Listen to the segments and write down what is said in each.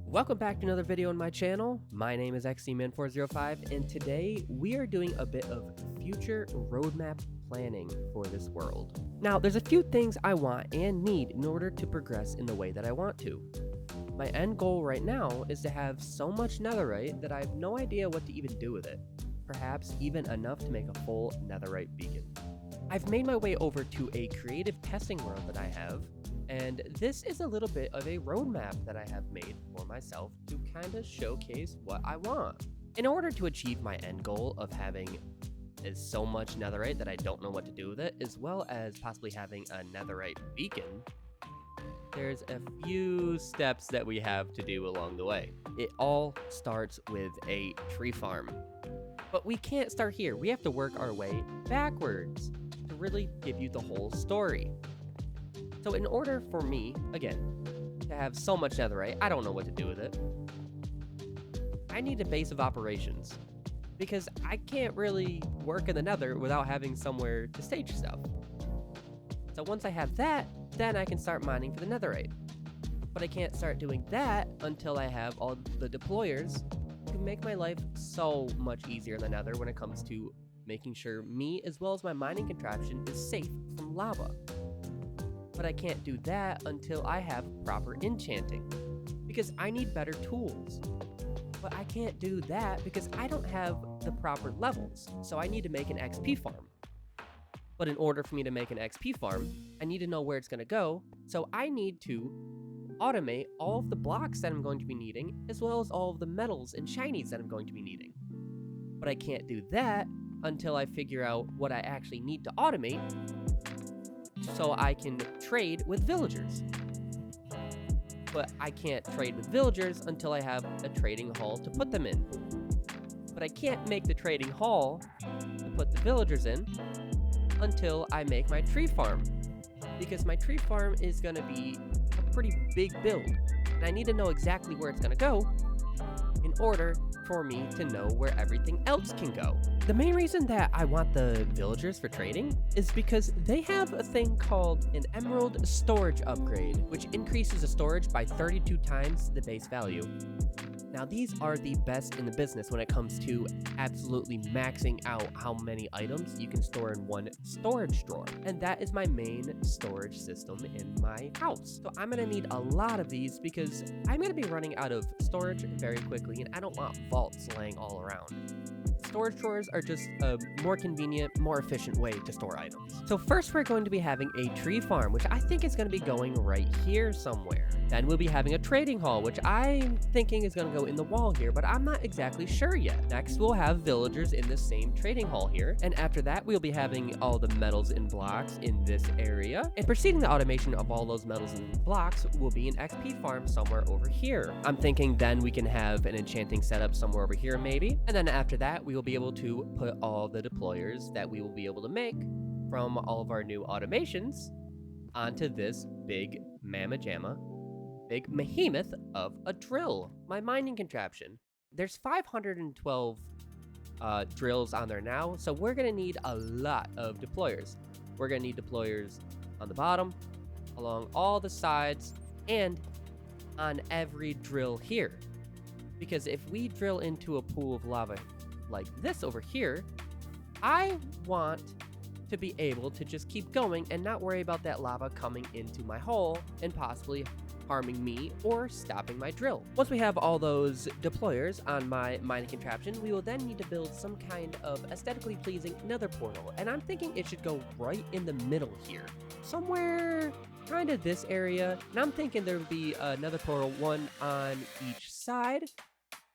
Welcome back to another video on my channel. My name is XCman405 and today we are doing a bit of future roadmap planning for this world. Now, there's a few things I want and need in order to progress in the way that I want to. My end goal right now is to have so much netherite that I have no idea what to even do with it. Perhaps even enough to make a full netherite beacon. I've made my way over to a creative testing world that I have, and this is a little bit of a roadmap that I have made for myself to kind of showcase what I want. In order to achieve my end goal of having so much netherite that I don't know what to do with it, as well as possibly having a netherite beacon, there's a few steps that we have to do along the way. It all starts with a tree farm. But we can't start here. We have to work our way backwards to really give you the whole story. So in order for me, again, to have so much netherite, I don't know what to do with it. I need a base of operations because I can't really work in the nether without having somewhere to stage stuff. So once I have that, then I can start mining for the netherite. But I can't start doing that until I have all the deployers to make my life so much easier in the nether when it comes to making sure me as well as my mining contraption is safe from lava. But I can't do that until I have proper enchanting, because I need better tools. But I can't do that because I don't have the proper levels, so I need to make an XP farm. But in order for me to make an XP farm, I need to know where it's going to go, so I need to automate all of the blocks that I'm going to be needing, as well as all of the metals and shinies that I'm going to be needing. But I can't do that until I figure out what I actually need to automate, so I can trade with villagers. But I can't trade with villagers until I have a trading hall to put them in. But I can't make the trading hall to put the villagers in until I make my tree farm, because my tree farm is going to be a pretty big build, and I need to know exactly where it's going to go in order for me to know where everything else can go. The main reason that I want the villagers for trading is because they have a thing called an emerald storage upgrade, which increases the storage by 32 times the base value. Now, these are the best in the business when it comes to absolutely maxing out how many items you can store in one storage drawer. And that is my main storage system in my house. So I'm going to need a lot of these because I'm going to be running out of storage very quickly, and I don't want vaults laying all around. Storage drawers are just a more convenient, more efficient way to store items. So first we're going to be having a tree farm, which I think is going to be going right here somewhere. Then we'll be having a trading hall, which I'm thinking is going to go in the wall here, but I'm not exactly sure yet. Next, we'll have villagers in the same trading hall here. And after that, we'll be having all the metals and blocks in this area. And preceding the automation of all those metals and blocks will be an XP farm somewhere over here. I'm thinking then we can have an enchanting setup somewhere over here maybe. And then after that, we will be able to put all the deployers that we will be able to make from all of our new automations onto this big mamma jamma, big behemoth of a drill, my mining contraption. There's 512 drills on there now, so we're gonna need a lot of deployers. We're gonna need deployers on the bottom, along all the sides, and on every drill here. Because if we drill into a pool of lava like this over here, I want to be able to just keep going and not worry about that lava coming into my hole and possibly harming me or stopping my drill. Once we have all those deployers on my mining contraption, we will then need to build some kind of aesthetically pleasing nether portal, and I'm thinking it should go right in the middle here, somewhere kind of this area. And I'm thinking there would be another portal, one on each side,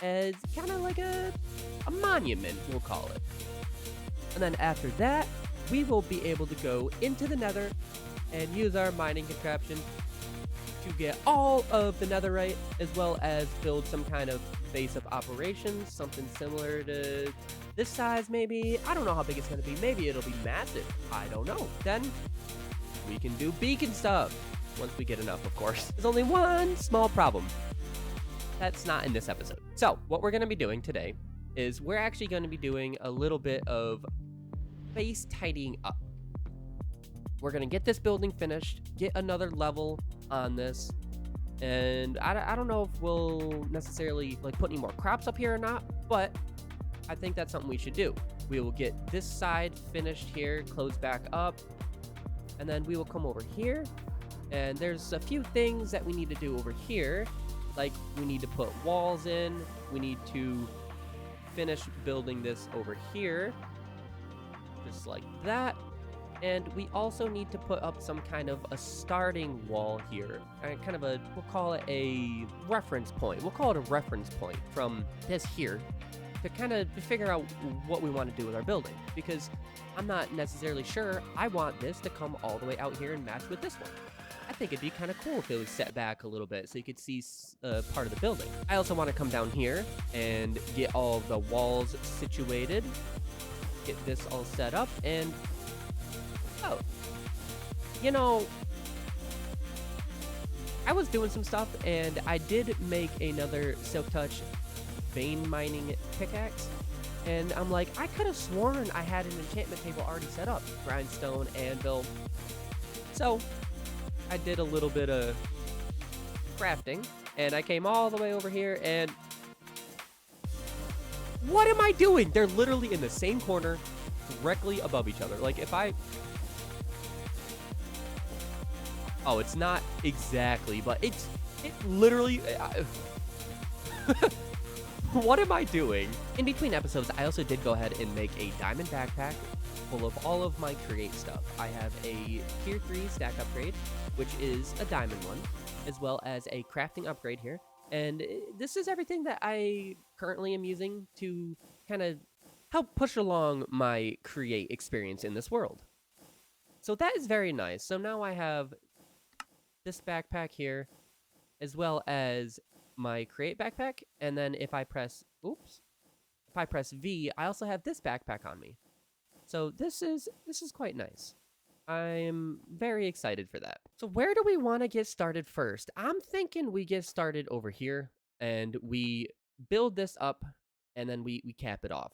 as kind of like a monument, we'll call it. And then after that, we will be able to go into the nether and use our mining contraption to get all of the netherite, as well as build some kind of base of operations, something similar to this size maybe. I don't know how big it's going to be. Maybe it'll be massive. I don't know. Then we can do beacon stuff, once we get enough, of course. There's only one small problem. That's not in this episode. So what we're going to be doing today is we're actually going to be doing a little bit of base tidying up. We're going to get this building finished, get another level on this, And I don't know if we'll necessarily like put any more crops up here or not, but I think that's something we should do. We will get this side finished here, close back up, and then we will come over here. And there's a few things that we need to do over here. Like we need to put walls in. We need to finish building this over here. Just like that. And we also need to put up some kind of a starting wall here. Kind of a, we'll call it a reference point. We'll call it a reference point from this here to kind of figure out what we want to do with our building. Because I'm not necessarily sure I want this to come all the way out here and match with this one. I think it'd be kind of cool if it was set back a little bit so you could see part of the building. I also want to come down here and get all of the walls situated. Get this all set up and... Oh, you know, I was doing some stuff, and I did make another Silk Touch vein mining pickaxe, and I'm like, I could have sworn I had an enchantment table already set up. Grindstone, anvil. So, I did a little bit of crafting, and I came all the way over here, and... What am I doing? They're literally in the same corner, directly above each other. Like, if I... Oh, it's not exactly, but it literally... What am I doing? In between episodes, I also did go ahead and make a diamond backpack full of all of my create stuff. I have a tier 3 stack upgrade, which is a diamond one, as well as a crafting upgrade here. And this is everything that I currently am using to kind of help push along my create experience in this world. So that is very nice. So now I have this backpack here, as well as my create backpack, and then if I press V, I also have this backpack on me. So this is quite nice. I'm very excited for that. So where do we want to get started first? I'm thinking we get started over here, and we build this up, and then we cap it off.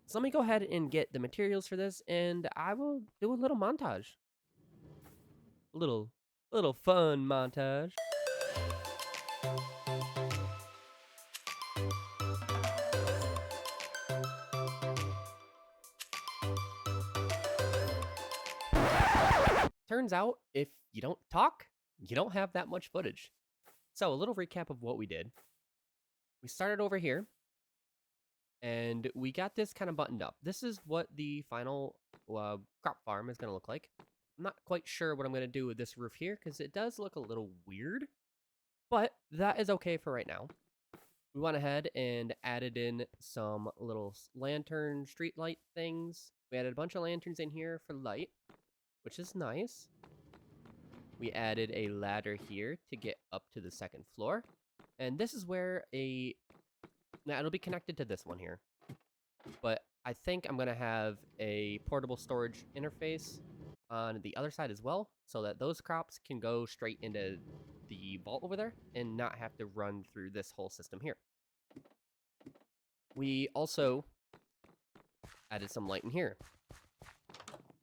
So let me go ahead and get the materials for this, and I will do a little montage. Little fun montage. Turns out, if you don't talk, you don't have that much footage. So a little recap of what we did. We started over here, and we got this kind of buttoned up. This is what the final crop farm is going to look like. I'm not quite sure what I'm going to do with this roof here, because it does look a little weird. But that is okay for right now. We went ahead and added in some little lantern street light things. We added a bunch of lanterns in here for light, which is nice. We added a ladder here to get up to the second floor. And this is where now it'll be connected to this one here. But I think I'm going to have a portable storage interface on the other side as well, so that those crops can go straight into the vault over there and not have to run through this whole system here. We also added some light in here.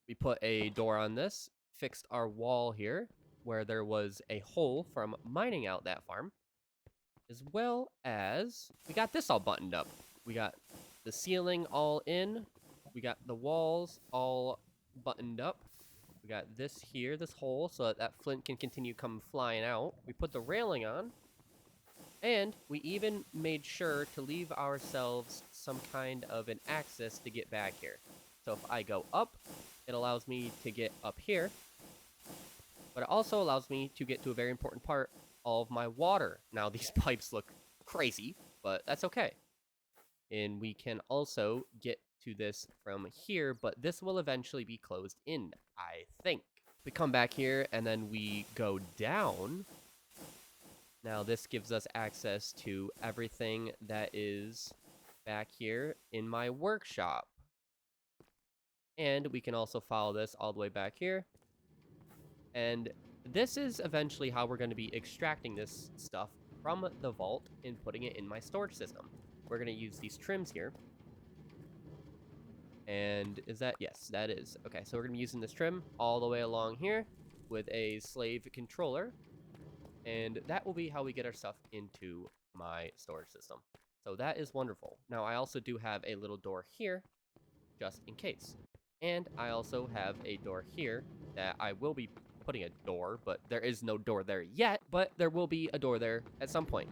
We put a door on this, fixed our wall here where there was a hole from mining out that farm, as well as we got this all buttoned up. We got the ceiling all in, we got the walls all buttoned up. We got this here, this hole, so that flint can continue come flying out. We put the railing on, and we even made sure to leave ourselves some kind of an access to get back here. So if I go up, it allows me to get up here, but it also allows me to get to a very important part of my water. Now, these pipes look crazy, but that's okay. And we can also get to this from here, but this will eventually be closed in, I think. We come back here, and then we go down. Now, this gives us access to everything that is back here in my workshop. And we can also follow this all the way back here. And this is eventually how we're going to be extracting this stuff from the vault and putting it in my storage system. We're going to use these trims here. And is that? Yes, that is. Okay, so we're going to be using this trim all the way along here with a slave controller. And that will be how we get our stuff into my storage system. So that is wonderful. Now, I also do have a little door here, just in case. And I also have a door here that I will be putting a door, but there is no door there yet, but there will be a door there at some point.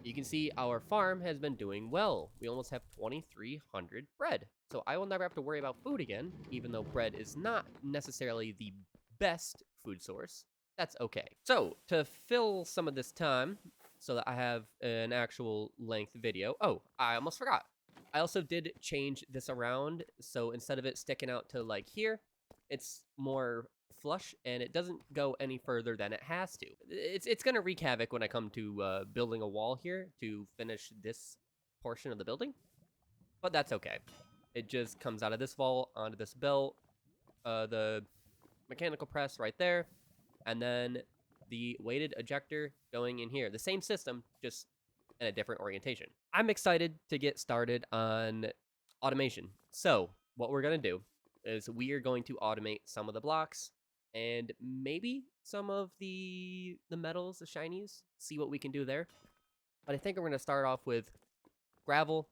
You can see our farm has been doing well. We almost have 2,300 bread. So I will never have to worry about food again, even though bread is not necessarily the best food source. That's okay. So to fill some of this time so that I have an actual length video. Oh, I almost forgot. I also did change this around. So instead of it sticking out to like here, it's more flush and it doesn't go any further than it has to. It's going to wreak havoc when I come to building a wall here to finish this portion of the building. But that's okay. It just comes out of this wall onto this belt, the mechanical press right there, and then the weighted ejector going in here. The same system, just in a different orientation. I'm excited to get started on automation. So what we're going to do is we are going to automate some of the blocks and maybe some of the metals, the shinies, see what we can do there. But I think we're going to start off with gravel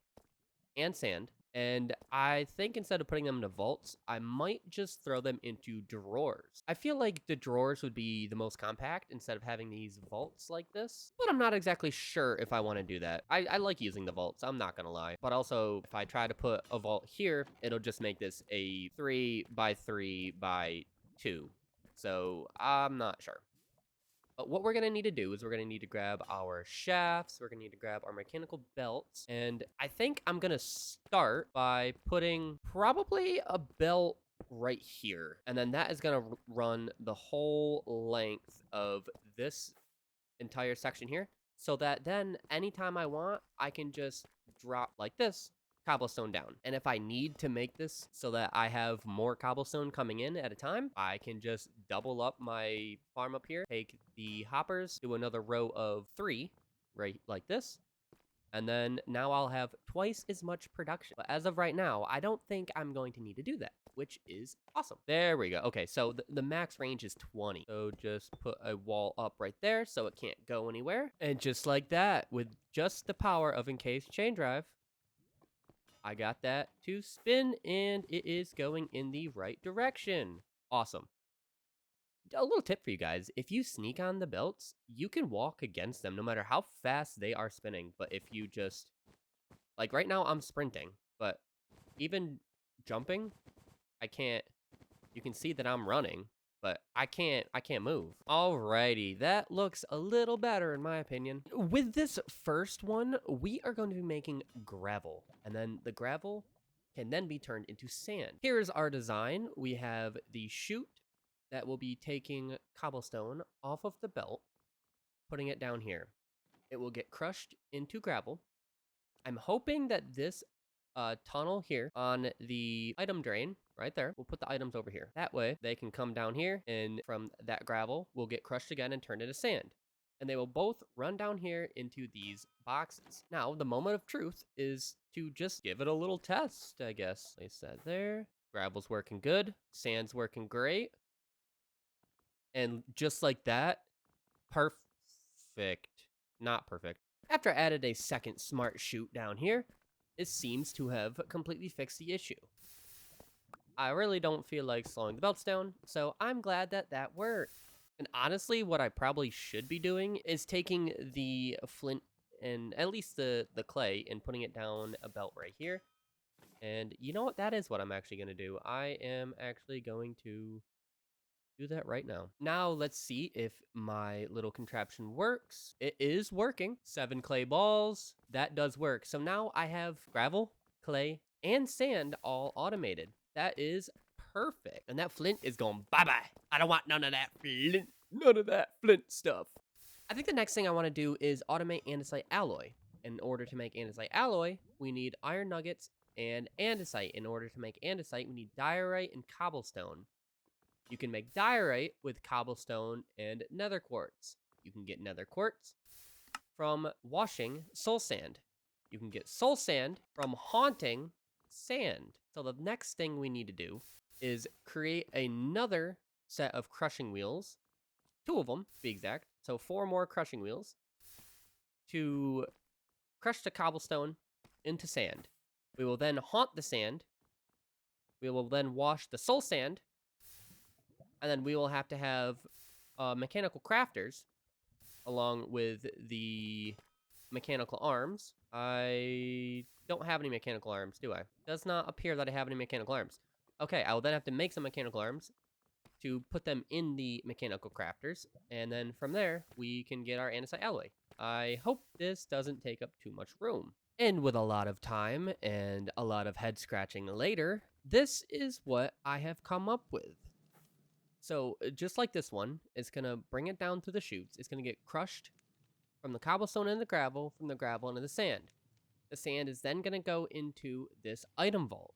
and sand. And I think instead of putting them into vaults, I might just throw them into drawers. I feel like the drawers would be the most compact instead of having these vaults like this. But I'm not exactly sure if I want to do that. I like using the vaults, I'm not going to lie. But also, if I try to put a vault here, it'll just make this a 3 by 3 by 2. So I'm not sure. But what we're going to need to do is we're going to need to grab our shafts, we're going to need to grab our mechanical belts, and I think I'm going to start by putting probably a belt right here, and then that is going to run the whole length of this entire section here, so that then anytime I want, I can just drop like this, cobblestone down. And if I need to make this so that I have more cobblestone coming in at a time, I can just double up my farm up here, take the hoppers, do another row of 3 right like this, and then now I'll have twice as much production. But as of right now, I don't think I'm going to need to do that, which is awesome. There we go. Okay, so the max range is 20. So just put a wall up right there so it can't go anywhere. And just like that, with just the power of Encased Chain Drive, I got that to spin, and it is going in the right direction. Awesome. A little tip for you guys. If you sneak on the belts, you can walk against them no matter how fast they are spinning. But if you just... Like right now, I'm sprinting. But even jumping, I can't... You can see that I'm running. But I can't move. Alrighty, that looks a little better in my opinion. With this first one, we are going to be making gravel. And then the gravel can then be turned into sand. Here is our design. We have the chute that will be taking cobblestone off of the belt, putting it down here. It will get crushed into gravel. I'm hoping that this tunnel here on the item drain right there, we'll put the items over here. That way they can come down here, and from that gravel will get crushed again and turned into sand. And they will both run down here into these boxes. Now, the moment of truth is to just give it a little test, I guess. Place that there. Gravel's working good. Sand's working great. And just like that, perfect. Not perfect. After I added a second smart chute down here, it seems to have completely fixed the issue. I really don't feel like slowing the belts down, so I'm glad that that worked. And honestly, what I probably should be doing is taking the flint and at least the clay and putting it down a belt right here. And you know what? That is what I'm actually going to do. I am actually going to do that right now. Now let's see if my little contraption works. It is working. 7 clay balls. That does work. So now I have gravel, clay, and sand all automated. That is perfect. And that flint is going bye-bye. I don't want none of that flint. None of that flint stuff. I think the next thing I want to do is automate andesite alloy. In order to make andesite alloy, we need iron nuggets and andesite. In order to make andesite, we need diorite and cobblestone. You can make diorite with cobblestone and nether quartz. You can get nether quartz from washing soul sand. You can get soul sand from haunting sand. So the next thing we need to do is create another set of crushing wheels, 2 of them to be exact, So 4 more crushing wheels to crush the cobblestone into sand. We will then haunt the sand. We will then wash the soul sand. And then we will have to have mechanical crafters along with the mechanical arms. I don't have any mechanical arms, do I? Does not appear that I have any mechanical arms. Okay, I will then have to make some mechanical arms to put them in the mechanical crafters. And then from there, we can get our andesite alloy. I hope this doesn't take up too much room. And with a lot of time and a lot of head scratching later, this is what I have come up with. So just like this one, it's going to bring it down to the chutes. It's going to get crushed from the cobblestone and the gravel, from the gravel into the sand. The sand is then going to go into this item vault.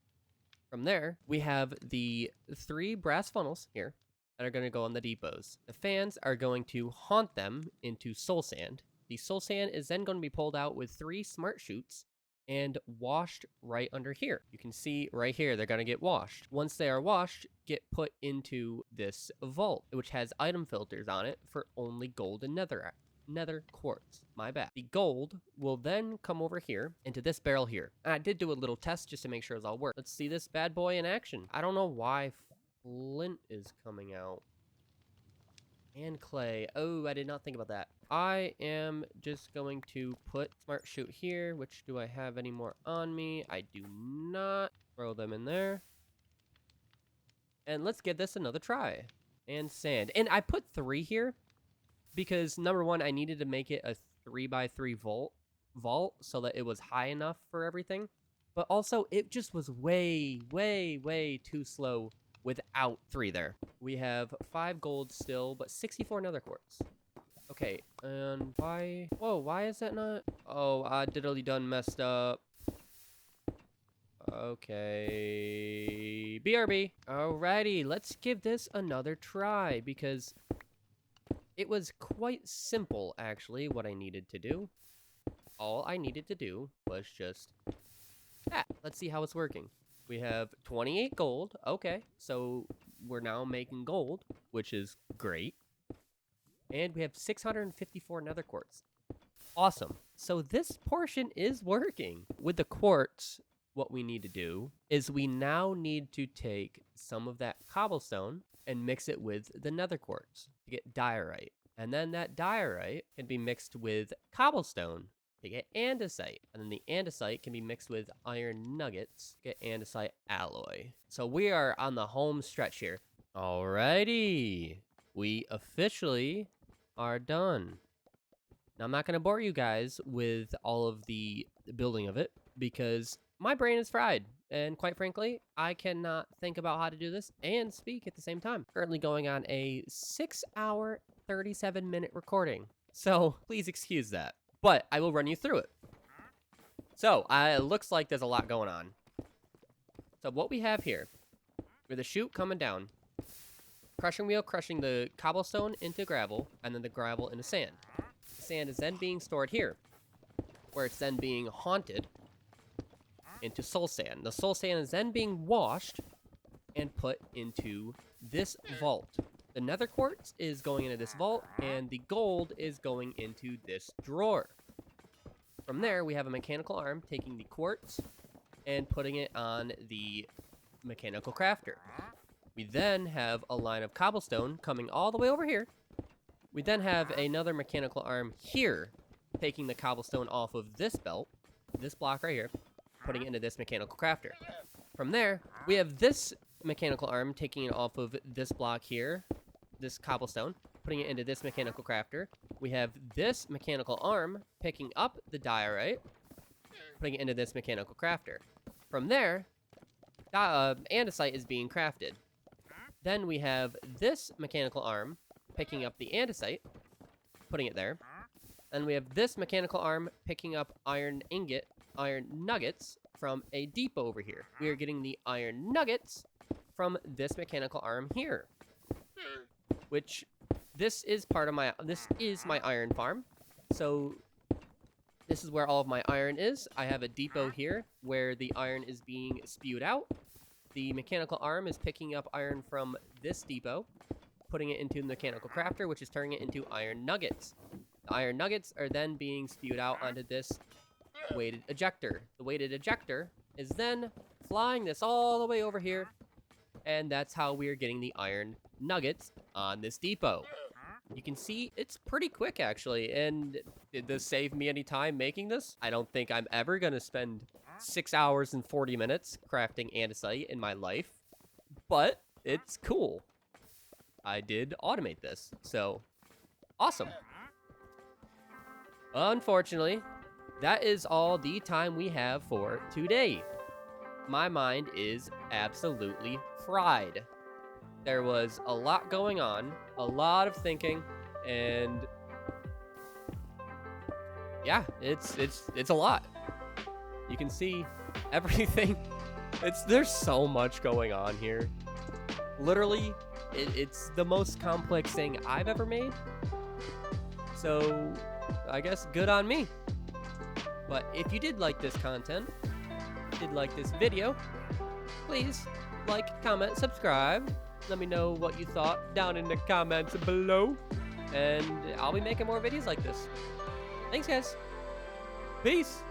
From there, we have the 3 brass funnels here that are going to go on the depots. The fans are going to haunt them into soul sand. The soul sand is then going to be pulled out with 3 smart chutes and washed right under here. You can see right here, they're going to get washed. Once they are washed, get put into this vault, which has item filters on it for only gold and nether quartz. My bad. The gold will then come over here into this barrel here. And I did do a little test just to make sure it's all work. Let's see this bad boy in action. I don't know why flint is coming out. And clay. Oh, I did not think about that. I am just going to put smart chute here. Which do I have any more on me? I do not. Throw them in there. And let's give this another try. And sand. And I put 3 here because number 1, I needed to make it a 3x3 vault so that it was high enough for everything. But also, it just was way, way, way too slow without 3 there. We have 5 gold still, but 64 nether quartz. Okay, and why? Whoa, why is that not? Oh, I diddly done messed up. Okay, BRB. Alrighty, let's give this another try because it was quite simple, actually, what I needed to do. All I needed to do was just that. Let's see how it's working. We have 28 gold. Okay, so we're now making gold, which is great. And we have 654 nether quartz. Awesome. So this portion is working. With the quartz, what we need to do is we now need to take some of that cobblestone and mix it with the nether quartz to get diorite. And then that diorite can be mixed with cobblestone to get andesite. And then the andesite can be mixed with iron nuggets to get andesite alloy. So we are on the home stretch here. Alrighty. We officially are done. Now, I'm not going to bore you guys with all of the building of it because my brain is fried. And quite frankly, I cannot think about how to do this and speak at the same time. Currently going on a 6-hour, 37-minute recording. So please excuse that. But I will run you through it. So it looks like there's a lot going on. So what we have here, with a chute coming down, crushing wheel crushing the cobblestone into gravel, and then the gravel into sand. The sand is then being stored here, where it's then being haunted into soul sand. The soul sand is then being washed and put into this vault. The nether quartz is going into this vault, and the gold is going into this drawer. From there, we have a mechanical arm taking the quartz and putting it on the mechanical crafter. We then have a line of cobblestone coming all the way over here. We then have another mechanical arm here, taking the cobblestone off of this belt, this block right here, putting it into this mechanical crafter. From there, we have this mechanical arm taking it off of this block here, this cobblestone, putting it into this mechanical crafter. We have this mechanical arm picking up the diorite, putting it into this mechanical crafter. From there, andesite is being crafted. Then we have this mechanical arm picking up the andesite, putting it there. Then we have this mechanical arm picking up iron nuggets from a depot over here. We are getting the iron nuggets from this mechanical arm here, which this is my iron farm. So this is where all of my iron is. I have a depot here where the iron is being spewed out. The mechanical arm is picking up iron from this depot, putting it into the mechanical crafter, which is turning it into iron nuggets. The iron nuggets are then being spewed out onto this weighted ejector. The weighted ejector is then flying this all the way over here, and that's how we are getting the iron nuggets on this depot. You can see it's pretty quick, actually, and did this save me any time making this? I don't think I'm ever going to spend 6 hours and 40 minutes crafting andesite in my life, but it's cool. I did automate this, so awesome. Unfortunately, that is all the time we have for today. My mind is absolutely fried. There was a lot going on, a lot of thinking, and yeah, it's a lot. You can see everything. There's so much going on here. Literally, it's the most complex thing I've ever made. So, I guess good on me. But if you did like this content, did like this video, please like, comment, subscribe. Let me know what you thought down in the comments below. And I'll be making more videos like this. Thanks, guys. Peace.